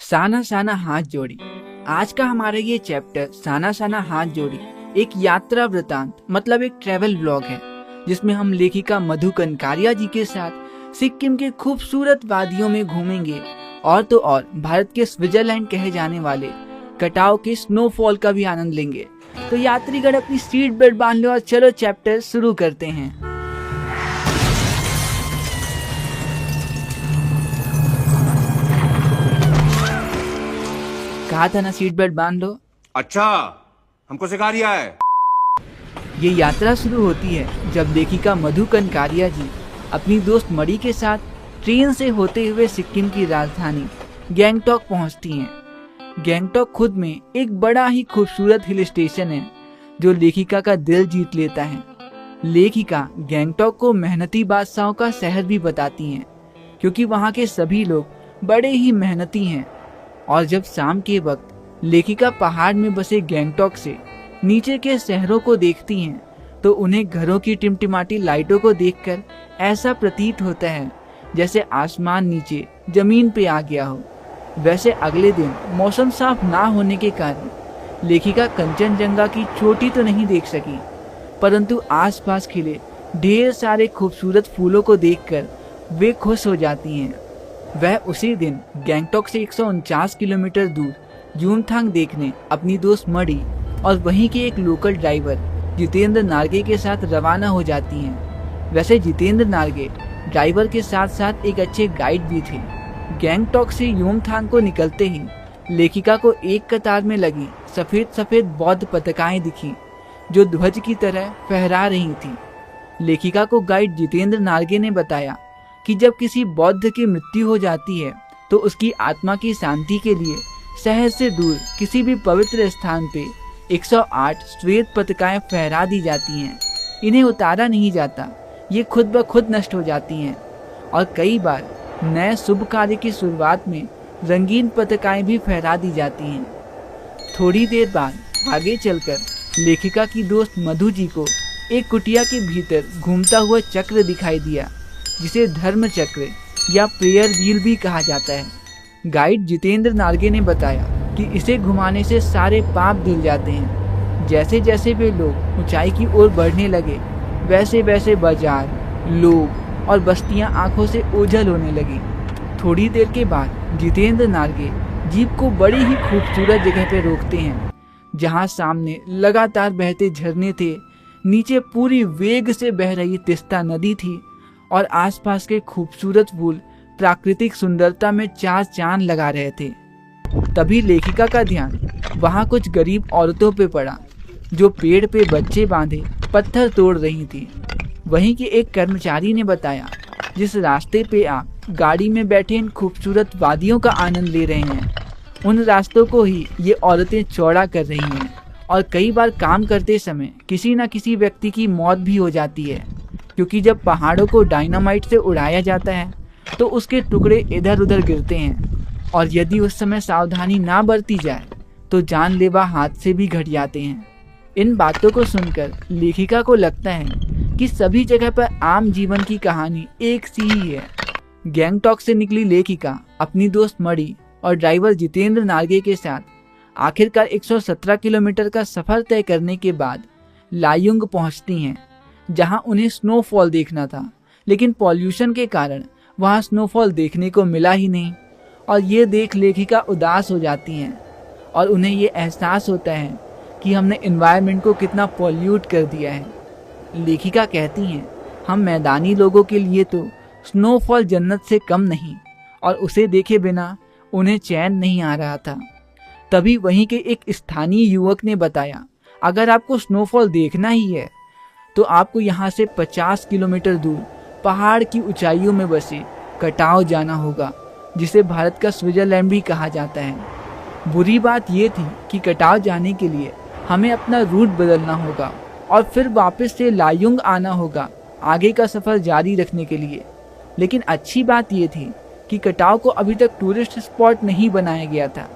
साना साना हाथ जोड़ी। आज का हमारा ये चैप्टर साना साना हाथ जोड़ी एक यात्रा वृतांत मतलब एक ट्रैवल ब्लॉग है, जिसमें हम लेखिका मधु कनकारिया जी के साथ सिक्किम के खूबसूरत वादियों में घूमेंगे और तो और भारत के स्विट्जरलैंड कहे जाने वाले कटाव के स्नोफॉल का भी आनंद लेंगे। तो यात्रीगण अपनी सीट बेल्ट बांध लो और चलो चैप्टर शुरू करते हैं। कहा था ना सीट बेल्ट बांध लो। अच्छा, हमको सिखा रिया है। ये यात्रा शुरू होती है जब लेखिका मधु कनकारिया जी अपनी दोस्त मणि के साथ ट्रेन से होते हुए सिक्किम की राजधानी गैंगटॉक पहुंचती हैं। गैंगटॉक खुद में एक बड़ा ही खूबसूरत हिल स्टेशन है जो लेखिका का दिल जीत लेता है। लेखिका गैंगटॉक को मेहनती बादशाहों का शहर भी बताती हैं, क्योंकि वहाँ के सभी लोग बड़े ही मेहनती हैं। और जब शाम के वक्त लेखिका पहाड़ में बसे गैंगटॉक से नीचे के शहरों को देखती हैं, तो उन्हें घरों की टिमटिमाती लाइटों को देखकर ऐसा प्रतीत होता है जैसे आसमान नीचे जमीन पे आ गया हो। वैसे अगले दिन मौसम साफ ना होने के कारण लेखिका कंचनजंगा की चोटी तो नहीं देख सकी, परंतु आसपास खिले ढेर सारे खूबसूरत फूलों को देखकर वे खुश हो जाती हैं। वह उसी दिन गैंगटॉक से 149 किलोमीटर दूर जूमथांग देखने अपनी दोस्त मणि और वहीं के एक लोकल ड्राइवर जितेंद्र नार्गे के साथ रवाना हो जाती हैं। वैसे जितेंद्र नार्गे ड्राइवर के साथ साथ एक अच्छे गाइड भी थे। गैंगटॉक से जूमथांग को निकलते ही लेखिका को एक कतार में लगी सफेद सफेद बौद्ध पताकाएं दिखी जो ध्वज की तरह फहरा रही थी। लेखिका को गाइड जितेंद्र नार्गे ने बताया कि जब किसी बौद्ध की मृत्यु हो जाती है तो उसकी आत्मा की शांति के लिए शहर से दूर किसी भी पवित्र स्थान पे 108 श्वेत पताकाएं फहरा दी जाती हैं। इन्हें उतारा नहीं जाता, ये खुद ब खुद नष्ट हो जाती हैं। और कई बार नए शुभ कार्य की शुरुआत में रंगीन पताकाएं भी फहरा दी जाती हैं। थोड़ी देर बाद आगे चलकर लेखिका की दोस्त मधु जी को एक कुटिया के भीतर घूमता हुआ चक्र दिखाई दिया, जिसे धर्म चक्र या प्रेयर व्हील भी कहा जाता है। गाइड जितेंद्र नार्गे ने बताया कि इसे घुमाने से सारे पाप धुल जाते हैं। जैसे जैसे वे लोग ऊंचाई की ओर बढ़ने लगे, वैसे वैसे बाजार, लोग और बस्तियां आंखों से ओझल होने लगी। थोड़ी देर के बाद जितेंद्र नार्गे जीप को बड़ी ही खूबसूरत जगह पर रोकते हैं, जहां सामने लगातार बहते झरने थे, नीचे पूरी वेग से बह रही तिस्ता नदी थी और आसपास के खूबसूरत फूल प्राकृतिक सुंदरता में चार चांद लगा रहे थे। तभी लेखिका का ध्यान वहां कुछ गरीब औरतों पे पड़ा जो पेड़ पे बच्चे बांधे पत्थर तोड़ रही थी। वहीं के एक कर्मचारी ने बताया, जिस रास्ते पे आप गाड़ी में बैठे इन खूबसूरत वादियों का आनंद ले रहे हैं, उन रास्तों को ही ये औरतें चौड़ा कर रही हैं और कई बार काम करते समय किसी न किसी व्यक्ति की मौत भी हो जाती है, क्योंकि जब पहाड़ों को डायनामाइट से उड़ाया जाता है तो उसके टुकड़े इधर उधर गिरते हैं, और यदि उस समय सावधानी ना बरती जाए तो जानलेवा हादसे भी घट जाते हैं। इन बातों को सुनकर लेखिका को लगता है कि सभी जगह पर आम जीवन की कहानी एक सी ही है। गैंगटॉक से निकली लेखिका अपनी दोस्त मणि और ड्राइवर जितेंद्र नार्गे के साथ आखिरकार 117 किलोमीटर का सफर तय करने के बाद लायुंग पहुंचती हैं, जहां उन्हें स्नोफॉल देखना था, लेकिन पॉल्यूशन के कारण वहां स्नोफॉल देखने को मिला ही नहीं। और ये देख लेखिका उदास हो जाती हैं और उन्हें ये एहसास होता है कि हमने एनवायरनमेंट को कितना पॉल्यूट कर दिया है। लेखिका कहती हैं, हम मैदानी लोगों के लिए तो स्नोफॉल जन्नत से कम नहीं, और उसे देखे बिना उन्हें चैन नहीं आ रहा था। तभी वहीं के एक स्थानीय युवक ने बताया, अगर आपको स्नोफॉल देखना ही है तो आपको यहाँ से 50 किलोमीटर दूर पहाड़ की ऊंचाइयों में बसे कटाव जाना होगा, जिसे भारत का स्विट्जरलैंड भी कहा जाता है। बुरी बात यह थी कि कटाव जाने के लिए हमें अपना रूट बदलना होगा और फिर वापस से लायुंग आना होगा आगे का सफर जारी रखने के लिए। लेकिन अच्छी बात यह थी कि कटाव को अभी तक टूरिस्ट स्पॉट नहीं बनाया गया था,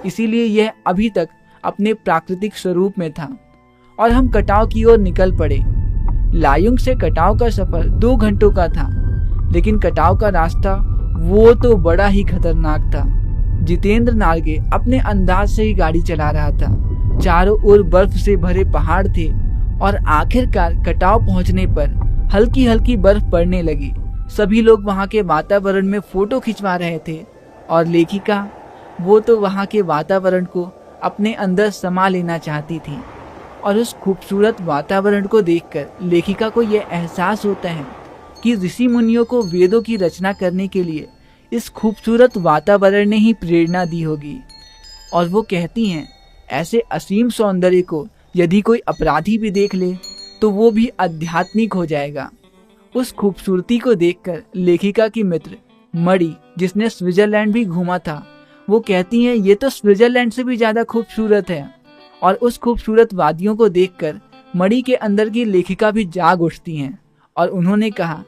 इसीलिए यह अभी तक अपने प्राकृतिक स्वरूप में था और हम कटाव की ओर निकल पड़े। लायुंग से कटाव का सफर 2 घंटों का था, लेकिन कटाव का रास्ता वो तो बड़ा ही खतरनाक था। जितेंद्र नार्गे अपने अंदाज से ही गाड़ी चला रहा था। चारों ओर बर्फ से भरे पहाड़ थे और आखिरकार कटाव पहुंचने पर हल्की हल्की बर्फ पड़ने लगी। सभी लोग वहां के वातावरण में फोटो खिंचवा रहे थे और लेखिका, वो तो वहां के वातावरण को अपने अंदर समा लेना चाहती थी। और उस खूबसूरत वातावरण को देखकर लेखिका को यह एहसास होता है कि ऋषि मुनियों को वेदों की रचना करने के लिए इस खूबसूरत वातावरण ने ही प्रेरणा दी होगी। और वो कहती हैं, ऐसे असीम सौंदर्य को यदि कोई अपराधी भी देख ले तो वो भी आध्यात्मिक हो जाएगा। उस खूबसूरती को देखकर लेखिका की मित्र मणि, जिसने स्विट्जरलैंड भी घूमा था, वो कहती हैं, ये तो स्विट्जरलैंड से भी ज्यादा खूबसूरत है। और उस खूबसूरत वादियों को देखकर मणि के अंदर की लेखिका भी जाग उठती हैं और उन्होंने कहा,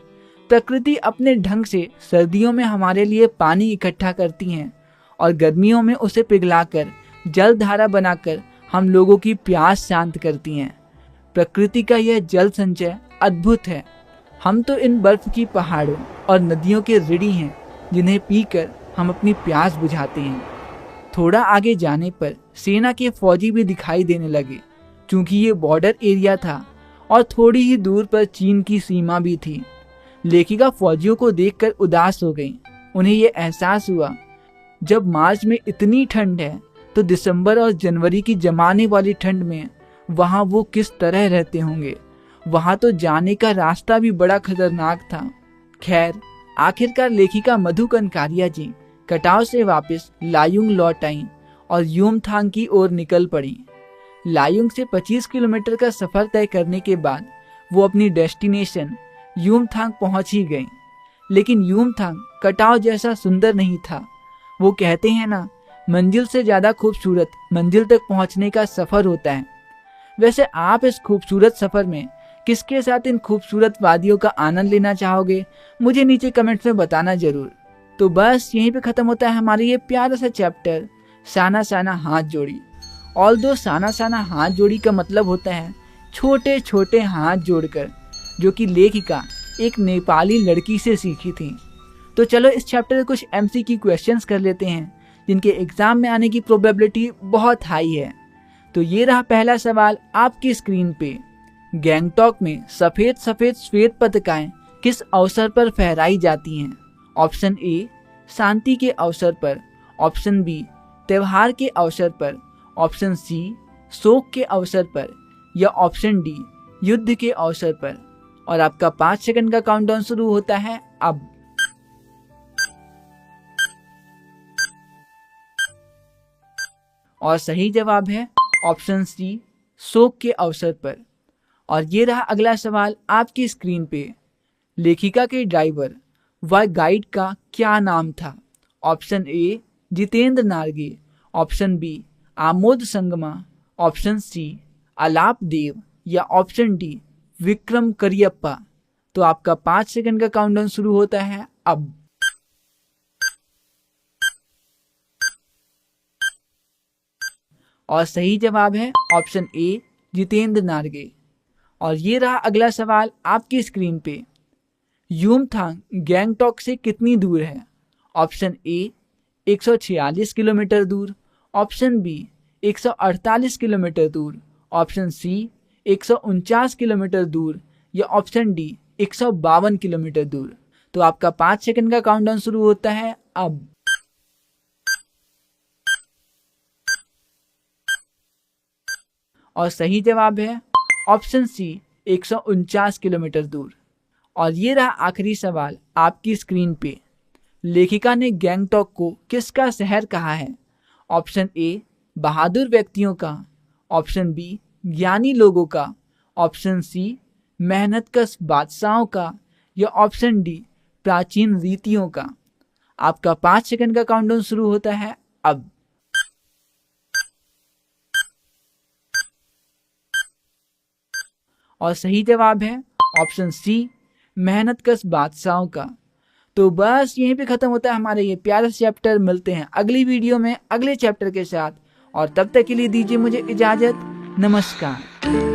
प्रकृति अपने ढंग से सर्दियों में हमारे लिए पानी इकट्ठा करती हैं और गर्मियों में उसे पिघलाकर जल धारा बनाकर हम लोगों की प्यास शांत करती हैं। प्रकृति का यह जल संचय अद्भुत है। हम तो इन बर्फ की पहाड़ों और नदियों के ऋणी हैं जिन्हें पीकर हम अपनी प्यास बुझाते हैं। थोड़ा आगे जाने पर सेना के फौजी भी दिखाई देने लगे, क्योंकि ये बॉर्डर एरिया था और थोड़ी ही दूर पर चीन की सीमा भी थी। लेखिका फौजियों को देखकर उदास हो गई। उन्हें ये एहसास हुआ, जब मार्च में इतनी ठंड है तो दिसंबर और जनवरी की जमाने वाली ठंड में वहां वो किस तरह रहते होंगे। वहां तो जाने का रास्ता भी बड़ा खतरनाक था। खैर, आखिरकार लेखिका मधु कनकारिया जी कटाव से वापस लायुंग लौट आईं और यूमथांग की ओर निकल पड़ी। लायुंग से 25 किलोमीटर का सफर तय करने के बाद वो अपनी डेस्टिनेशन यूमथांग पहुंच ही गई। लेकिन यूमथांग कटाव जैसा सुंदर नहीं था। वो कहते हैं ना, मंजिल से ज्यादा खूबसूरत मंजिल तक पहुंचने का सफर होता है। वैसे आप इस खूबसूरत सफर में किसके साथ इन खूबसूरत वादियों का आनंद लेना चाहोगे, मुझे नीचे कमेंट्स में बताना जरूर। तो बस यहीं पे खत्म होता है हमारा ये प्यारा सा चैप्टर साना साना हाथ जोड़ी। ऑल्दो साना साना हाथ जोड़ी का मतलब होता है छोटे छोटे हाथ जोड़कर, जो कि लेखिका एक नेपाली लड़की से सीखी थी। तो चलो इस चैप्टर के कुछ MCQ क्वेश्चंस कर लेते हैं जिनके एग्जाम में आने की प्रोबेबिलिटी बहुत हाई है। तो ये रहा पहला सवाल आपकी स्क्रीन पे। गैंगटॉक में सफेद सफेद श्वेत पताकाएं किस अवसर पर फहराई जाती हैं? ऑप्शन ए, शांति के अवसर पर। ऑप्शन बी, त्योहार के अवसर पर। ऑप्शन सी, शोक के अवसर पर। या ऑप्शन डी, युद्ध के अवसर पर। और आपका 5 सेकंड का काउंटडाउन शुरू होता है अब। और सही जवाब है ऑप्शन सी, शोक के अवसर पर। और ये रहा अगला सवाल आपकी स्क्रीन पे। लेखिका के ड्राइवर व गाइड का क्या नाम था? Option A, Jitendra Narge. Option B, Amod Sangma. Option C, Alap Dev. या ऑप्शन डी, विक्रम करियप्पा। तो आपका 5 सेकंड का काउंटडाउन शुरू होता है अब। और सही जवाब है ऑप्शन ए, जितेंद्र नार्गे। और ये रहा अगला सवाल आपकी स्क्रीन पे। यूमथांग गैंगटॉक से कितनी दूर है? ऑप्शन ए, 146 किलोमीटर दूर। ऑप्शन बी, 148 किलोमीटर दूर। ऑप्शन सी, 149 किलोमीटर दूर। या ऑप्शन डी, 152 किलोमीटर दूर। तो आपका 5 सेकंड का काउंटडाउन शुरू होता है अब। और सही जवाब है ऑप्शन सी, 149 किलोमीटर दूर। और ये रहा आखिरी सवाल आपकी स्क्रीन पे। लेखिका ने गैंगटॉक को किसका शहर कहा है? ऑप्शन ए, बहादुर व्यक्तियों का। ऑप्शन बी, ज्ञानी लोगों का। ऑप्शन सी, मेहनतकश बादशाहों का। या ऑप्शन डी, प्राचीन रीतियों का। आपका 5 सेकंड का काउंटडाउन शुरू होता है अब। और सही जवाब है ऑप्शन सी, मेहनतकश बादशाहों का। तो बस यहीं पे खत्म होता है हमारा ये प्यारा चैप्टर। मिलते हैं अगली वीडियो में अगले चैप्टर के साथ, और तब तक के लिए दीजिए मुझे इजाजत। नमस्कार।